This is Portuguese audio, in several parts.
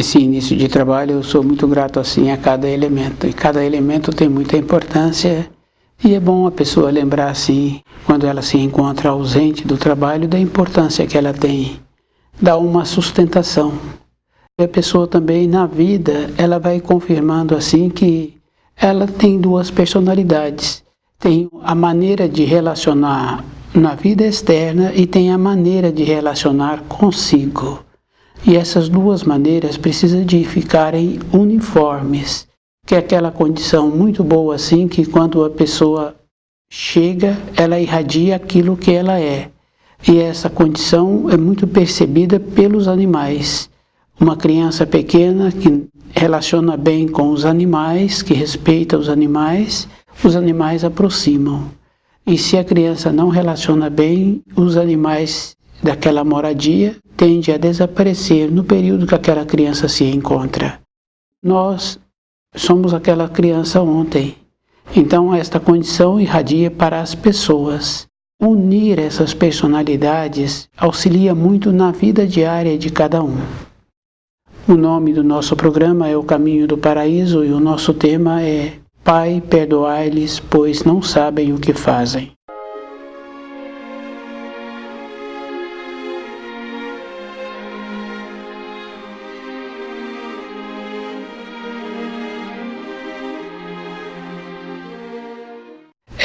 esse início de trabalho, eu sou muito grato assim a cada elemento, e cada elemento tem muita importância, e é bom a pessoa lembrar assim, quando ela se encontra ausente do trabalho, da importância que ela tem, dá uma sustentação. E a pessoa também na vida, ela vai confirmando assim que ela tem duas personalidades, tem a maneira de relacionar na vida externa e tem a maneira de relacionar consigo. E essas duas maneiras precisam de ficarem uniformes, que é aquela condição muito boa assim, que quando a pessoa chega, ela irradia aquilo que ela é. E essa condição é muito percebida pelos animais. Uma criança pequena que relaciona bem com os animais, que respeita os animais aproximam. E se a criança não relaciona bem, os animais daquela moradia tendem a desaparecer no período que aquela criança se encontra. Nós somos aquela criança ontem. Então esta condição irradia para as pessoas. Unir essas personalidades auxilia muito na vida diária de cada um. O nome do nosso programa é O Caminho do Paraíso e o nosso tema é Pai, perdoai-lhes, pois não sabem o que fazem.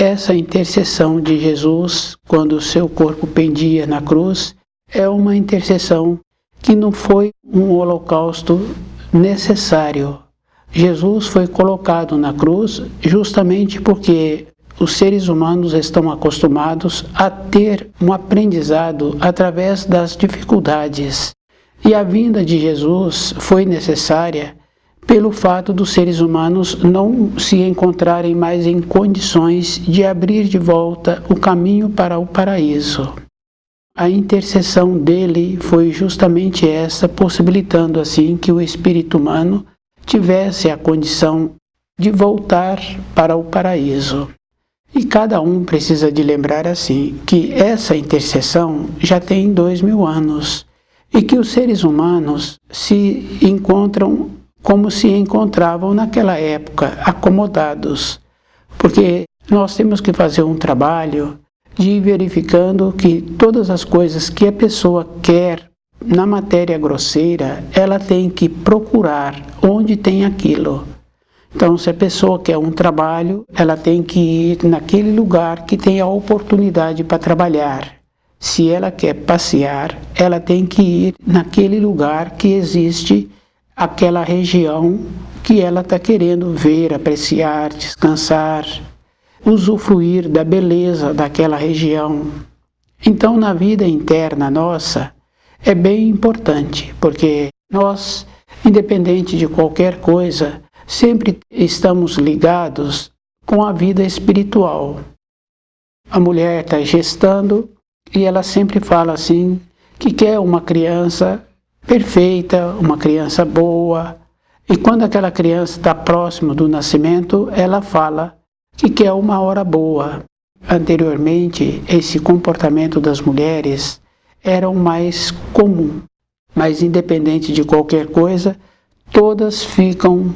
Essa intercessão de Jesus, quando o seu corpo pendia na cruz, é uma intercessão que não foi um holocausto necessário. Jesus foi colocado na cruz justamente porque os seres humanos estão acostumados a ter um aprendizado através das dificuldades. E a vinda de Jesus foi necessária pelo fato dos seres humanos não se encontrarem mais em condições de abrir de volta o caminho para o paraíso. A intercessão dele foi justamente essa, possibilitando assim que o espírito humano tivesse a condição de voltar para o paraíso. E cada um precisa de lembrar assim, que essa intercessão já tem 2000 anos e que os seres humanos se encontram como se encontravam naquela época, acomodados. Porque nós temos que fazer um trabalho de ir verificando que todas as coisas que a pessoa quer na matéria grosseira, ela tem que procurar onde tem aquilo. Então, se a pessoa quer um trabalho, ela tem que ir naquele lugar que tem a oportunidade para trabalhar. Se ela quer passear, ela tem que ir naquele lugar que existe aquela região que ela está querendo ver, apreciar, descansar, usufruir da beleza daquela região. Então, na vida interna nossa, é bem importante, porque nós, independente de qualquer coisa, sempre estamos ligados com a vida espiritual. A mulher está gestando e ela sempre fala assim, que quer uma criança perfeita, uma criança boa. E quando aquela criança está próximo do nascimento, ela fala que quer uma hora boa. Anteriormente, esse comportamento das mulheres era o mais comum, mas independente de qualquer coisa, todas ficam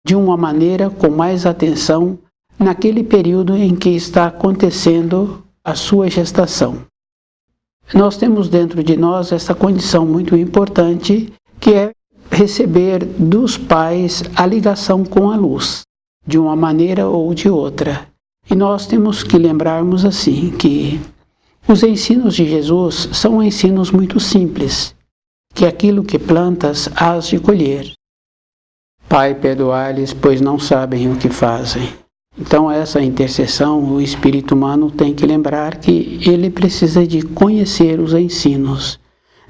de uma maneira com mais atenção naquele período em que está acontecendo a sua gestação. Nós temos dentro de nós essa condição muito importante, que é receber dos pais a ligação com a luz, de uma maneira ou de outra. E nós temos que lembrarmos assim, que os ensinos de Jesus são ensinos muito simples, que aquilo que plantas hás de colher. Pai, perdoai-lhes, pois não sabem o que fazem. Então essa intercessão, o espírito humano tem que lembrar que ele precisa de conhecer os ensinos.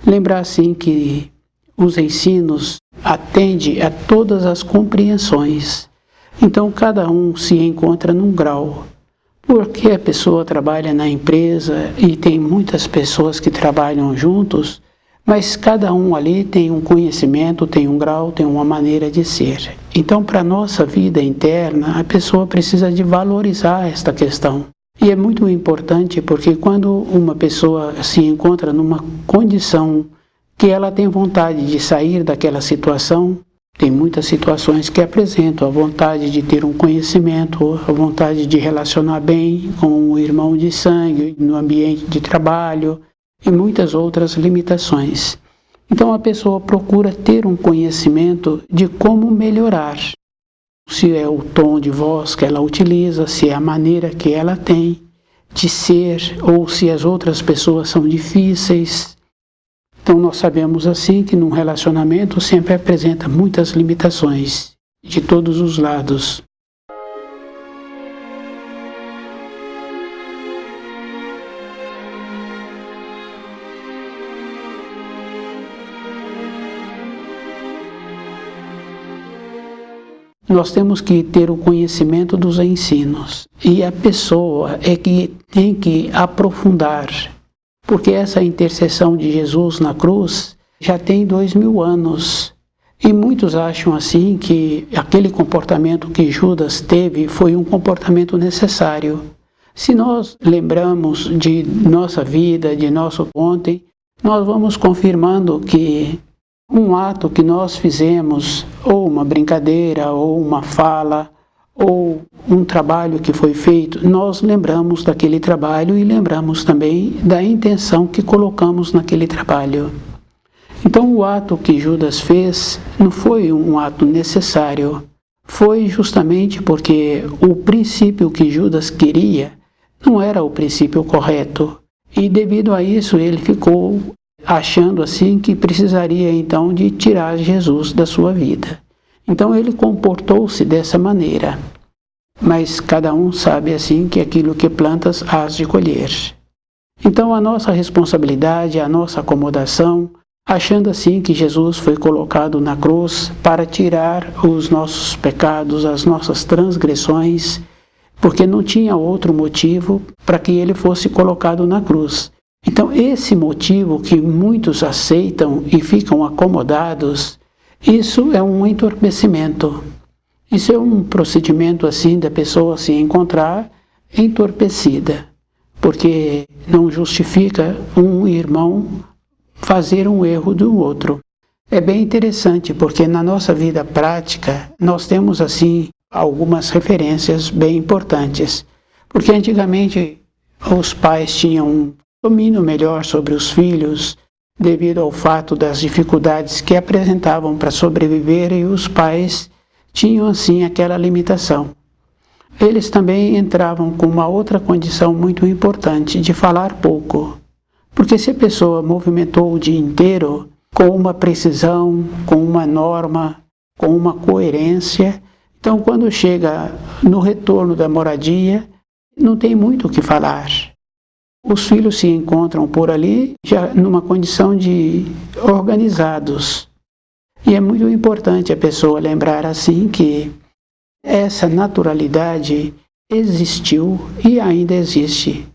Lembrar assim que os ensinos atendem a todas as compreensões. Então cada um se encontra num grau. Porque a pessoa trabalha na empresa e tem muitas pessoas que trabalham juntos, mas cada um ali tem um conhecimento, tem um grau, tem uma maneira de ser. Então, para a nossa vida interna, a pessoa precisa de valorizar esta questão. E é muito importante porque quando uma pessoa se encontra numa condição que ela tem vontade de sair daquela situação. Tem muitas situações que apresentam a vontade de ter um conhecimento, a vontade de relacionar bem com o irmão de sangue, no ambiente de trabalho e muitas outras limitações. Então a pessoa procura ter um conhecimento de como melhorar. Se é o tom de voz que ela utiliza, se é a maneira que ela tem de ser, ou se as outras pessoas são difíceis. Então nós sabemos assim que num relacionamento sempre apresenta muitas limitações de todos os lados. Nós temos que ter o conhecimento dos ensinos e a pessoa é que tem que aprofundar, porque essa intercessão de Jesus na cruz já tem 2000 anos e muitos acham assim que aquele comportamento que Judas teve foi um comportamento necessário. Se nós lembramos de nossa vida, de nosso ontem, nós vamos confirmando que um ato que nós fizemos, ou uma brincadeira, ou uma fala, ou um trabalho que foi feito, nós lembramos daquele trabalho e lembramos também da intenção que colocamos naquele trabalho. Então o ato que Judas fez não foi um ato necessário, foi justamente porque o princípio que Judas queria não era o princípio correto. E devido a isso ele ficou achando assim que precisaria então de tirar Jesus da sua vida. Então ele comportou-se dessa maneira. Mas cada um sabe assim que aquilo que plantas hás de colher. Então a nossa responsabilidade, a nossa acomodação, achando assim que Jesus foi colocado na cruz para tirar os nossos pecados, as nossas transgressões, porque não tinha outro motivo para que ele fosse colocado na cruz. Então, esse motivo que muitos aceitam e ficam acomodados, isso é um entorpecimento. Isso é um procedimento assim da pessoa se encontrar entorpecida, porque não justifica um irmão fazer um erro do outro. É bem interessante, porque na nossa vida prática nós temos assim algumas referências bem importantes, porque antigamente os pais tinham um domínio melhor sobre os filhos, devido ao fato das dificuldades que apresentavam para sobreviver, e os pais tinham assim aquela limitação. Eles também entravam com uma outra condição muito importante, de falar pouco, porque se a pessoa movimentou o dia inteiro com uma precisão, com uma norma, com uma coerência, então quando chega no retorno da moradia, não tem muito o que falar. Os filhos se encontram por ali já numa condição de organizados. E é muito importante a pessoa lembrar assim que essa naturalidade existiu e ainda existe.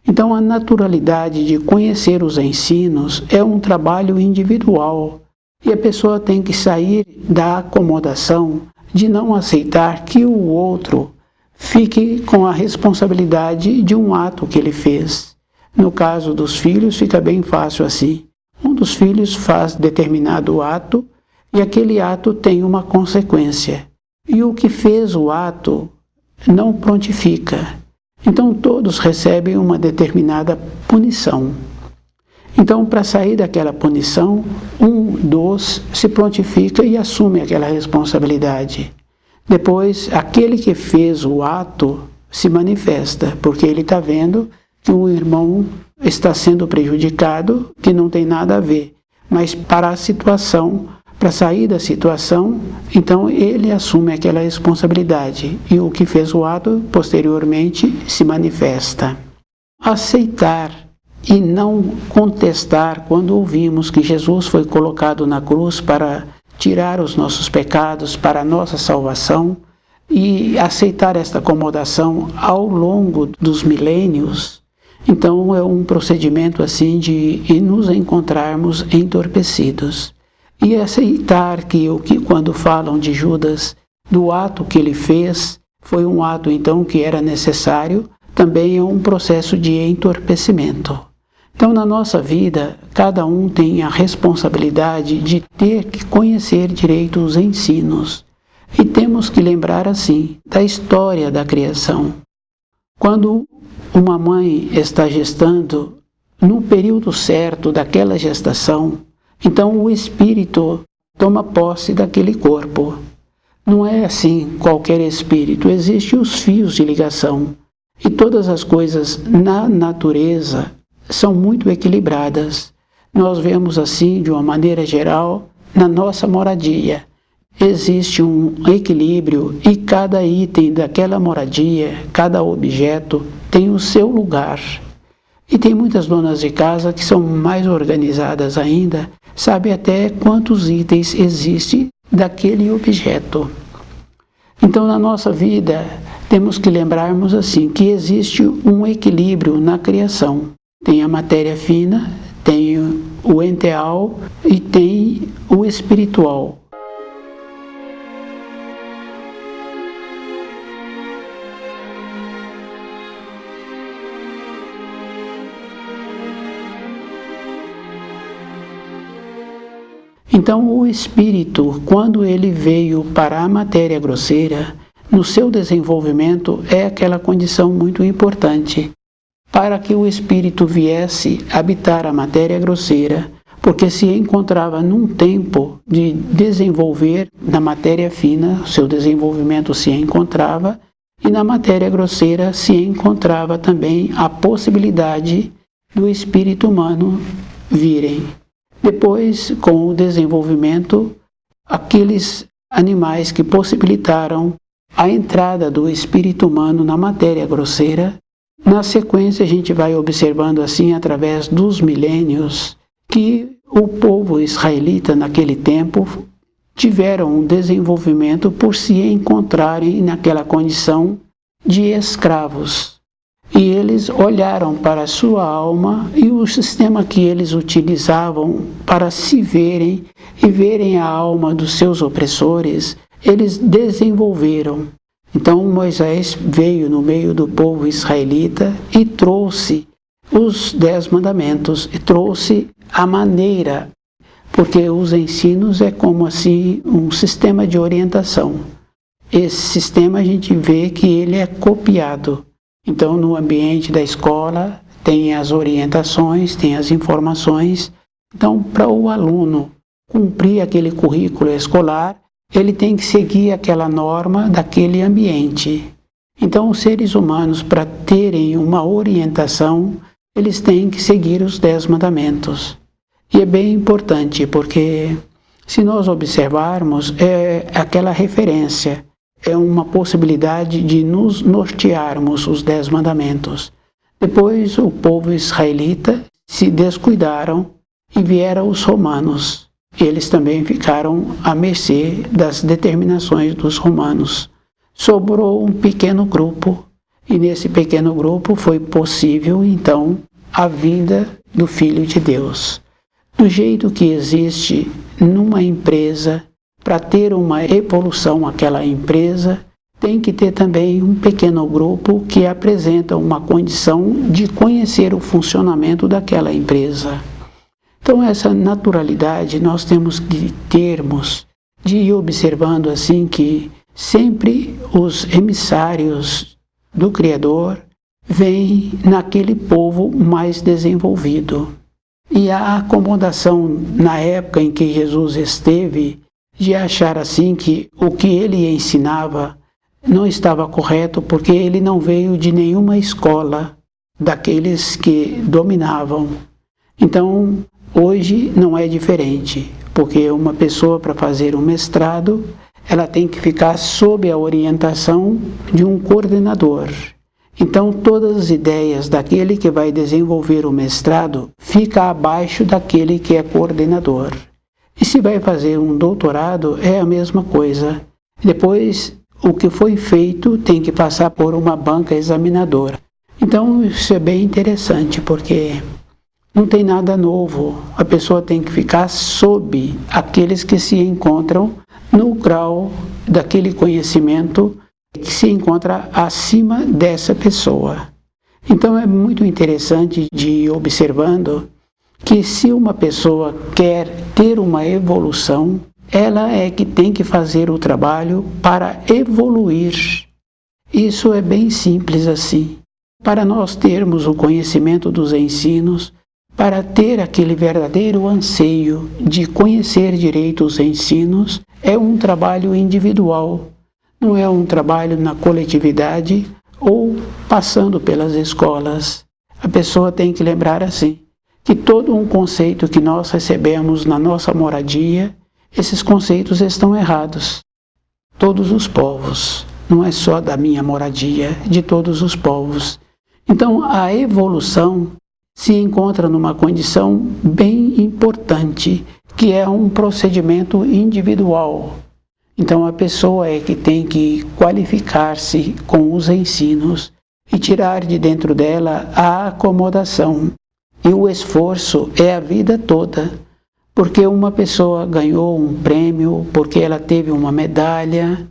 Então a naturalidade de conhecer os ensinos é um trabalho individual e a pessoa tem que sair da acomodação de não aceitar que o outro fique com a responsabilidade de um ato que ele fez. No caso dos filhos, fica bem fácil assim. Um dos filhos faz determinado ato e aquele ato tem uma consequência. E o que fez o ato não prontifica. Então todos recebem uma determinada punição. Então, para sair daquela punição, um dos se prontifica e assume aquela responsabilidade. Depois, aquele que fez o ato se manifesta, porque ele está vendo que o irmão está sendo prejudicado, que não tem nada a ver. Mas para a situação, para sair da situação, então ele assume aquela responsabilidade. E o que fez o ato, posteriormente, se manifesta. Aceitar e não contestar quando ouvimos que Jesus foi colocado na cruz para tirar os nossos pecados, para a nossa salvação, e aceitar esta acomodação ao longo dos milênios, então é um procedimento assim de nos encontrarmos entorpecidos. E aceitar que quando falam de Judas, do ato que ele fez, foi um ato então que era necessário, também é um processo de entorpecimento. Então, na nossa vida, cada um tem a responsabilidade de ter que conhecer direito os ensinos. E temos que lembrar, assim, da história da criação. Quando uma mãe está gestando, no período certo daquela gestação, então o espírito toma posse daquele corpo. Não é assim qualquer espírito, existem os fios de ligação. E todas as coisas na natureza são muito equilibradas. Nós vemos assim, de uma maneira geral, na nossa moradia. Existe um equilíbrio e cada item daquela moradia, cada objeto, tem o seu lugar. E tem muitas donas de casa que são mais organizadas ainda, sabem até quantos itens existem daquele objeto. Então, na nossa vida, temos que lembrarmos assim, que existe um equilíbrio na criação. Tem a matéria fina, tem o enteal e tem o espiritual. Então, o espírito, quando ele veio para a matéria grosseira, no seu desenvolvimento é aquela condição muito importante para que o espírito viesse habitar a matéria grosseira, porque se encontrava num tempo de desenvolver na matéria fina, seu desenvolvimento se encontrava, e na matéria grosseira se encontrava também a possibilidade do espírito humano virem. Depois, com o desenvolvimento, aqueles animais que possibilitaram a entrada do espírito humano na matéria grosseira, na sequência a gente vai observando assim, através dos milênios, que o povo israelita naquele tempo tiveram um desenvolvimento por se encontrarem naquela condição de escravos. E eles olharam para a sua alma e o sistema que eles utilizavam para se verem e verem a alma dos seus opressores, eles desenvolveram. Então Moisés veio no meio do povo israelita e trouxe os 10 mandamentos, e trouxe a maneira, porque os ensinos é como assim um sistema de orientação. Esse sistema a gente vê que ele é copiado. Então, no ambiente da escola, tem as orientações, tem as informações. Então, para o aluno cumprir aquele currículo escolar, ele tem que seguir aquela norma daquele ambiente. Então, os seres humanos, para terem uma orientação, eles têm que seguir os 10 mandamentos. E é bem importante, porque se nós observarmos, é aquela referência. É uma possibilidade de nos nortearmos os 10 mandamentos. Depois o povo israelita se descuidaram e vieram os romanos. Eles também ficaram à mercê das determinações dos romanos. Sobrou um pequeno grupo e nesse pequeno grupo foi possível então a vinda do Filho de Deus. Do jeito que existe numa empresa, para ter uma evolução aquela empresa, tem que ter também um pequeno grupo que apresenta uma condição de conhecer o funcionamento daquela empresa. Então essa naturalidade nós temos que termos de ir observando assim que sempre os emissários do Criador vêm naquele povo mais desenvolvido. E a acomodação na época em que Jesus esteve de achar assim que o que ele ensinava não estava correto porque ele não veio de nenhuma escola daqueles que dominavam. Então, hoje não é diferente, porque uma pessoa para fazer um mestrado, ela tem que ficar sob a orientação de um coordenador. Então, todas as ideias daquele que vai desenvolver o mestrado fica abaixo daquele que é coordenador. E se vai fazer um doutorado, é a mesma coisa. Depois, o que foi feito tem que passar por uma banca examinadora. Então, isso é bem interessante, porque não tem nada novo. A pessoa tem que ficar sob aqueles que se encontram no grau daquele conhecimento que se encontra acima dessa pessoa. Então é muito interessante de ir observando que se uma pessoa quer ter uma evolução, ela é que tem que fazer o trabalho para evoluir. Isso é bem simples assim. Para nós termos o conhecimento dos ensinos, para ter aquele verdadeiro anseio de conhecer direito os ensinos, é um trabalho individual, não é um trabalho na coletividade ou passando pelas escolas. A pessoa tem que lembrar assim, que todo um conceito que nós recebemos na nossa moradia, esses conceitos estão errados. Todos os povos, não é só da minha moradia, de todos os povos. Então a evolução se encontra numa condição bem importante, que é um procedimento individual. Então a pessoa é que tem que qualificar-se com os ensinos e tirar de dentro dela a acomodação. E o esforço é a vida toda, porque uma pessoa ganhou um prêmio, porque ela teve uma medalha,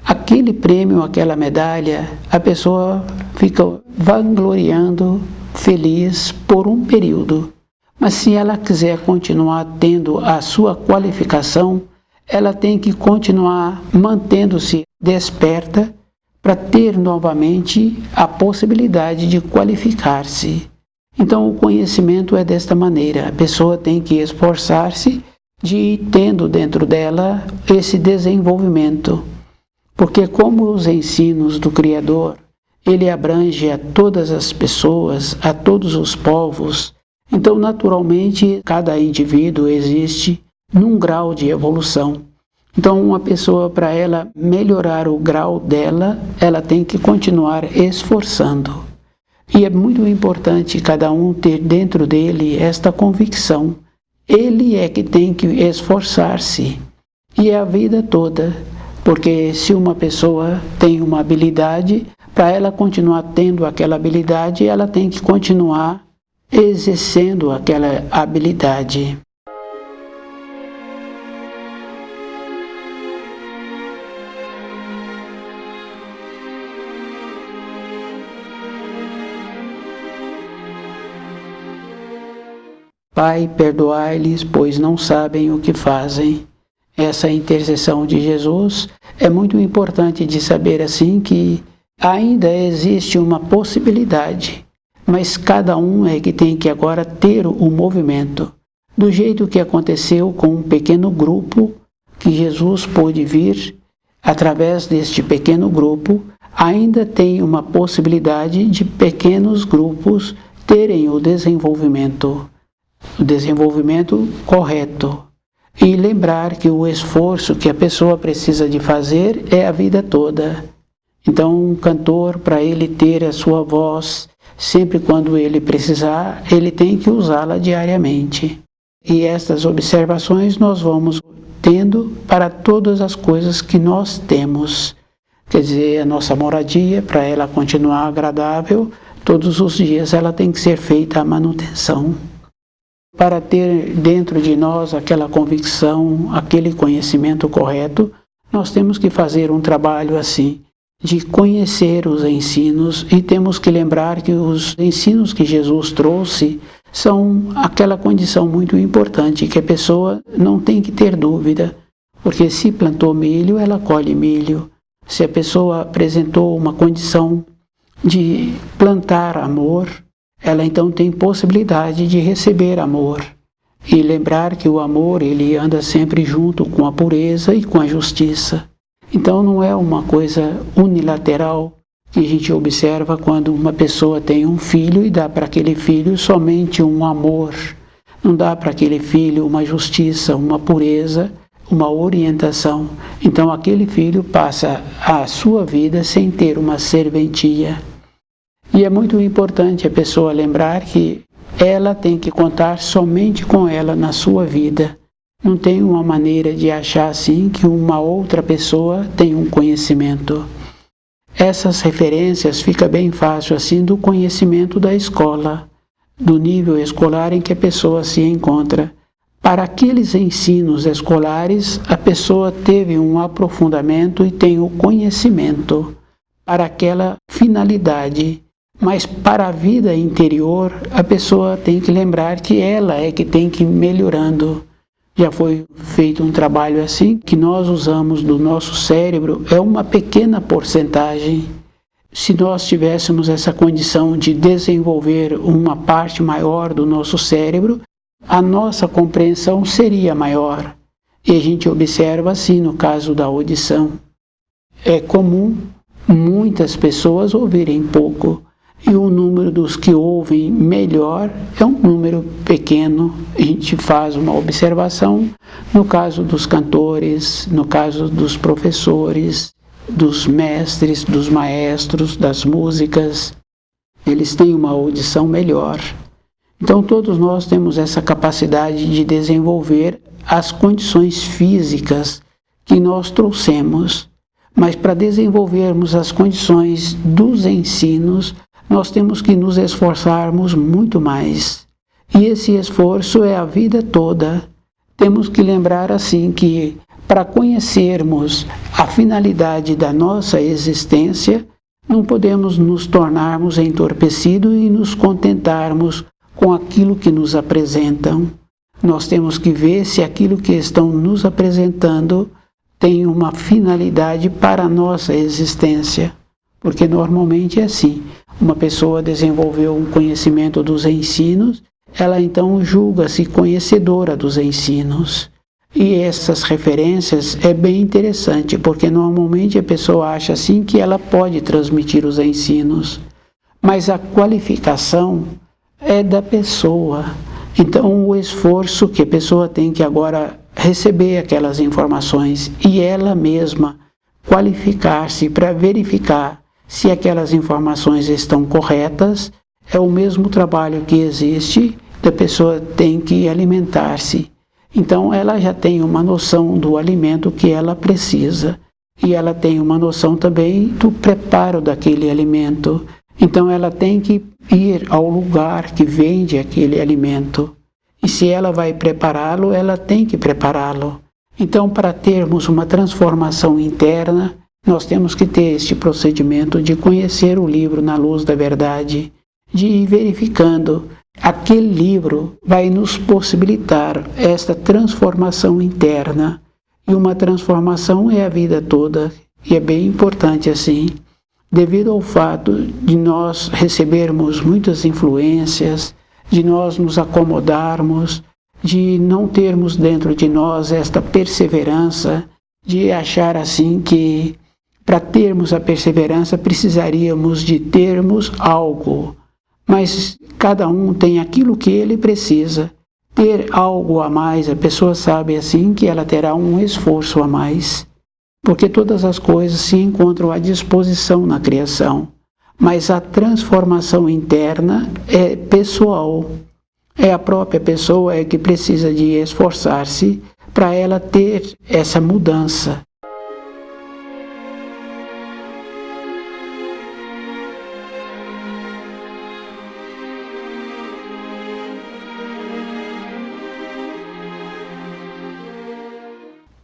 aquele prêmio, aquela medalha, a pessoa fica vangloriando, feliz por um período. Mas se ela quiser continuar tendo a sua qualificação, ela tem que continuar mantendo-se desperta para ter novamente a possibilidade de qualificar-se. Então o conhecimento é desta maneira, a pessoa tem que esforçar-se de ir tendo dentro dela esse desenvolvimento, porque como os ensinos do Criador, ele abrange a todas as pessoas, a todos os povos, então naturalmente cada indivíduo existe num grau de evolução. Então uma pessoa, para ela melhorar o grau dela, ela tem que continuar esforçando. E é muito importante cada um ter dentro dele esta convicção. Ele é que tem que esforçar-se. E é a vida toda. Porque se uma pessoa tem uma habilidade, para ela continuar tendo aquela habilidade, ela tem que continuar exercendo aquela habilidade. Pai, perdoai-lhes, pois não sabem o que fazem. Essa intercessão de Jesus é muito importante de saber assim que ainda existe uma possibilidade, mas cada um é que tem que agora ter o movimento. Do jeito que aconteceu com um pequeno grupo, que Jesus pôde vir, através deste pequeno grupo, ainda tem uma possibilidade de pequenos grupos terem o desenvolvimento correto. E lembrar que o esforço que a pessoa precisa de fazer é a vida toda. Então, um cantor, para ele ter a sua voz, sempre quando ele precisar, ele tem que usá-la diariamente. E estas observações nós vamos tendo para todas as coisas que nós temos. Quer dizer, a nossa moradia, para ela continuar agradável, todos os dias ela tem que ser feita a manutenção. Para ter dentro de nós aquela convicção, aquele conhecimento correto, nós temos que fazer um trabalho assim, de conhecer os ensinos, e temos que lembrar que os ensinos que Jesus trouxe são aquela condição muito importante, que a pessoa não tem que ter dúvida, porque se plantou milho, ela colhe milho. Se a pessoa apresentou uma condição de plantar amor, ela então tem possibilidade de receber amor. E lembrar que o amor, ele anda sempre junto com a pureza e com a justiça. Então não é uma coisa unilateral que a gente observa quando uma pessoa tem um filho e dá para aquele filho somente um amor. Não dá para aquele filho uma justiça, uma pureza, uma orientação. Então aquele filho passa a sua vida sem ter uma serventia. E é muito importante a pessoa lembrar que ela tem que contar somente com ela na sua vida. Não tem uma maneira de achar assim que uma outra pessoa tem um conhecimento. Essas referências fica bem fácil assim do conhecimento da escola, do nível escolar em que a pessoa se encontra. Para aqueles ensinos escolares, a pessoa teve um aprofundamento e tem o conhecimento para aquela finalidade. Mas para a vida interior, a pessoa tem que lembrar que ela é que tem que ir melhorando. Já foi feito um trabalho assim, que nós usamos do nosso cérebro, é uma pequena porcentagem. Se nós tivéssemos essa condição de desenvolver uma parte maior do nosso cérebro, a nossa compreensão seria maior. E a gente observa assim no caso da audição. É comum muitas pessoas ouvirem pouco, e o número dos que ouvem melhor é um número pequeno. A gente faz uma observação no caso dos cantores, no caso dos professores, dos mestres, dos maestros, das músicas. Eles têm uma audição melhor. Então todos nós temos essa capacidade de desenvolver as condições físicas que nós trouxemos. Mas para desenvolvermos as condições dos ensinos, nós temos que nos esforçarmos muito mais. E esse esforço é a vida toda. Temos que lembrar assim que, para conhecermos a finalidade da nossa existência, não podemos nos tornarmos entorpecidos e nos contentarmos com aquilo que nos apresentam. Nós temos que ver se aquilo que estão nos apresentando tem uma finalidade para a nossa existência. Porque normalmente é assim. Uma pessoa desenvolveu um conhecimento dos ensinos, ela então julga-se conhecedora dos ensinos. E essas referências é bem interessante, porque normalmente a pessoa acha assim que ela pode transmitir os ensinos. Mas a qualificação é da pessoa. Então o esforço que a pessoa tem que agora receber aquelas informações e ela mesma qualificar-se para verificar se aquelas informações estão corretas, é o mesmo trabalho que existe, a pessoa tem que alimentar-se. Então ela já tem uma noção do alimento que ela precisa e ela tem uma noção também do preparo daquele alimento. Então ela tem que ir ao lugar que vende aquele alimento. E se ela vai prepará-lo, ela tem que prepará-lo. Então, para termos uma transformação interna, nós temos que ter este procedimento de conhecer o livro na luz da verdade, de ir verificando. Aquele livro vai nos possibilitar esta transformação interna. E uma transformação é a vida toda, e é bem importante assim. Devido ao fato de nós recebermos muitas influências, de nós nos acomodarmos, de não termos dentro de nós esta perseverança, de achar assim que para termos a perseverança precisaríamos de termos algo, mas cada um tem aquilo que ele precisa. Ter algo a mais, a pessoa sabe assim que ela terá um esforço a mais, porque todas as coisas se encontram à disposição na criação. Mas a transformação interna é pessoal. É a própria pessoa que precisa de esforçar-se para ela ter essa mudança.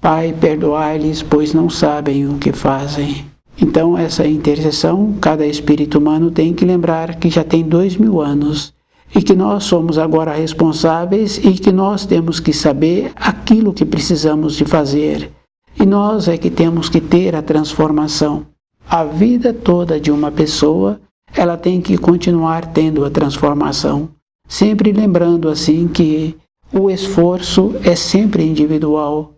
Pai, perdoai-lhes, pois não sabem o que fazem. Então, essa intercessão, cada espírito humano tem que lembrar que já tem 2000 anos e que nós somos agora responsáveis e que nós temos que saber aquilo que precisamos de fazer. E nós é que temos que ter a transformação. A vida toda de uma pessoa, ela tem que continuar tendo a transformação. Sempre lembrando assim que o esforço é sempre individual.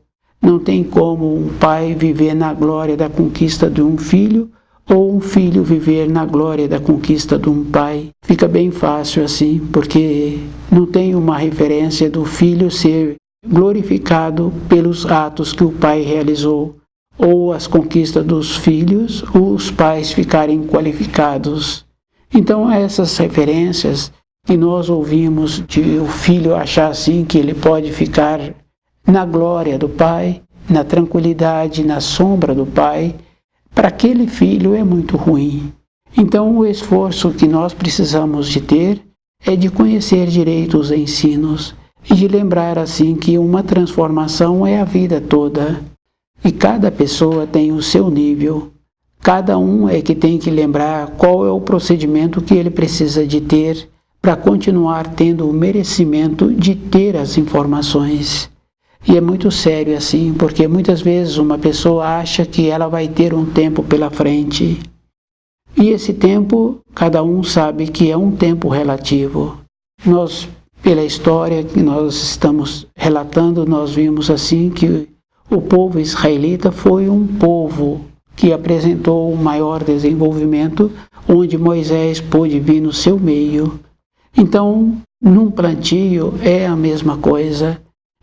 Não tem como um pai viver na glória da conquista de um filho ou um filho viver na glória da conquista de um pai. Fica bem fácil assim, porque não tem uma referência do filho ser glorificado pelos atos que o pai realizou, ou as conquistas dos filhos, os pais ficarem qualificados. Então essas referências que nós ouvimos de o filho achar assim que ele pode ficar na glória do Pai, na tranquilidade, na sombra do Pai, para aquele filho é muito ruim. Então o esforço que nós precisamos de ter é de conhecer direito os ensinos e de lembrar assim que uma transformação é a vida toda. E cada pessoa tem o seu nível, Cada um é que tem que lembrar qual é o procedimento que ele precisa de ter para continuar tendo o merecimento de ter as informações. E é muito sério assim, porque muitas vezes uma pessoa acha que ela vai ter um tempo pela frente. E esse tempo, cada um sabe que é um tempo relativo. Nós, pela história que nós estamos relatando, nós vimos assim que o povo israelita foi um povo que apresentou o maior desenvolvimento, onde Moisés pôde vir no seu meio. Então, num plantio é a mesma coisa.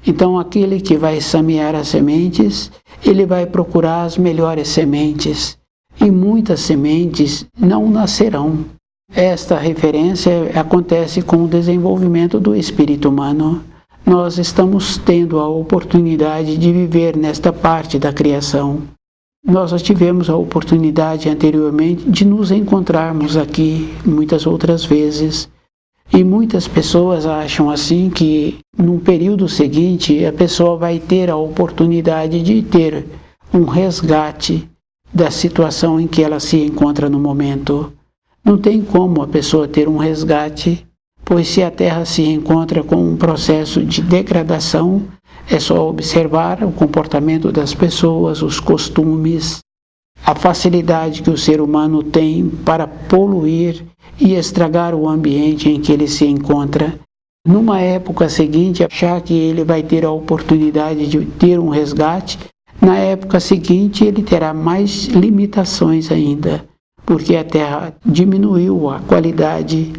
Então, aquele que vai semear as sementes, ele vai procurar as melhores sementes. E muitas sementes não nascerão. Esta referência acontece com o desenvolvimento do espírito humano. Nós estamos tendo a oportunidade de viver nesta parte da criação. Nós já tivemos a oportunidade anteriormente de nos encontrarmos aqui muitas outras vezes. E muitas pessoas acham assim que num período seguinte a pessoa vai ter a oportunidade de ter um resgate da situação em que ela se encontra no momento. Não tem como a pessoa ter um resgate, pois se a Terra se encontra com um processo de degradação, é só observar o comportamento das pessoas, os costumes, a facilidade que o ser humano tem para poluir e estragar o ambiente em que ele se encontra. Numa época seguinte, achar que ele vai ter a oportunidade de ter um resgate, na época seguinte ele terá mais limitações ainda, porque a Terra diminuiu a qualidade.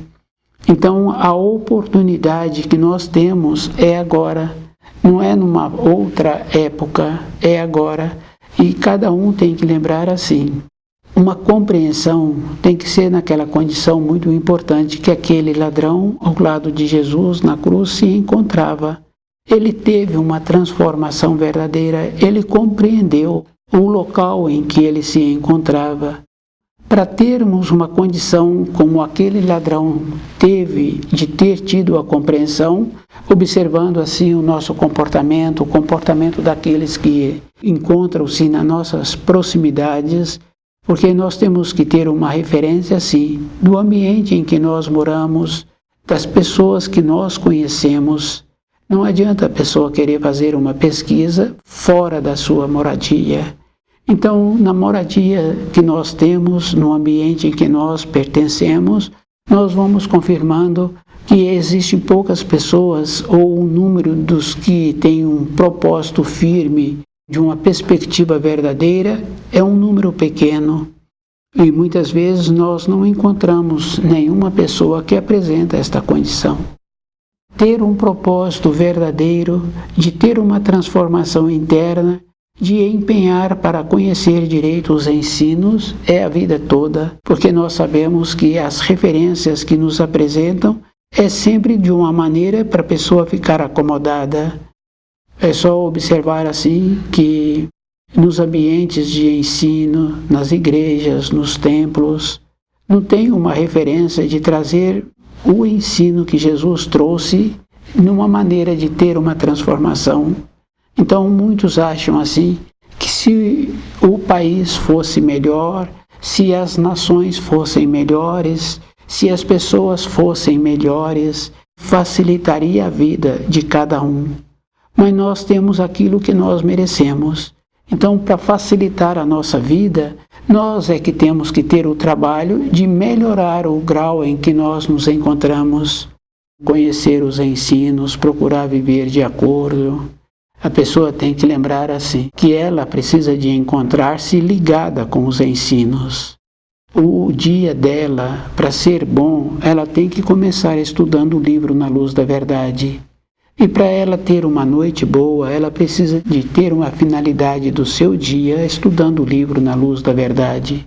Então a oportunidade que nós temos é agora, não é numa outra época, é agora. E cada um tem que lembrar assim. Uma compreensão tem que ser naquela condição muito importante que aquele ladrão ao lado de Jesus na cruz se encontrava. Ele teve uma transformação verdadeira, ele compreendeu o local em que ele se encontrava. Para termos uma condição como aquele ladrão teve de ter tido a compreensão, observando assim o nosso comportamento, o comportamento daqueles que encontram-se nas nossas proximidades, porque nós temos que ter uma referência assim do ambiente em que nós moramos, das pessoas que nós conhecemos. Não adianta a pessoa querer fazer uma pesquisa fora da sua moradia. Então, na moradia que nós temos, no ambiente em que nós pertencemos, nós vamos confirmando que existem poucas pessoas ou o número dos que têm um propósito firme de uma perspectiva verdadeira é um número pequeno. E muitas vezes nós não encontramos nenhuma pessoa que apresenta esta condição. Ter um propósito verdadeiro, de ter uma transformação interna, de empenhar para conhecer direito os ensinos é a vida toda, porque nós sabemos que as referências que nos apresentam é sempre de uma maneira para a pessoa ficar acomodada. É só observar assim que nos ambientes de ensino, nas igrejas, nos templos, não tem uma referência de trazer o ensino que Jesus trouxe numa maneira de ter uma transformação. Então muitos acham assim que se o país fosse melhor, se as nações fossem melhores, se as pessoas fossem melhores, facilitaria a vida de cada um. Mas nós temos aquilo que nós merecemos. Então, para facilitar a nossa vida, nós é que temos que ter o trabalho de melhorar o grau em que nós nos encontramos, conhecer os ensinos, procurar viver de acordo. A pessoa tem que lembrar assim, que ela precisa de encontrar-se ligada com os ensinos. O dia dela, para ser bom, ela tem que começar estudando o livro Na Luz da Verdade. E para ela ter uma noite boa, ela precisa de ter uma finalidade do seu dia estudando o livro Na Luz da Verdade.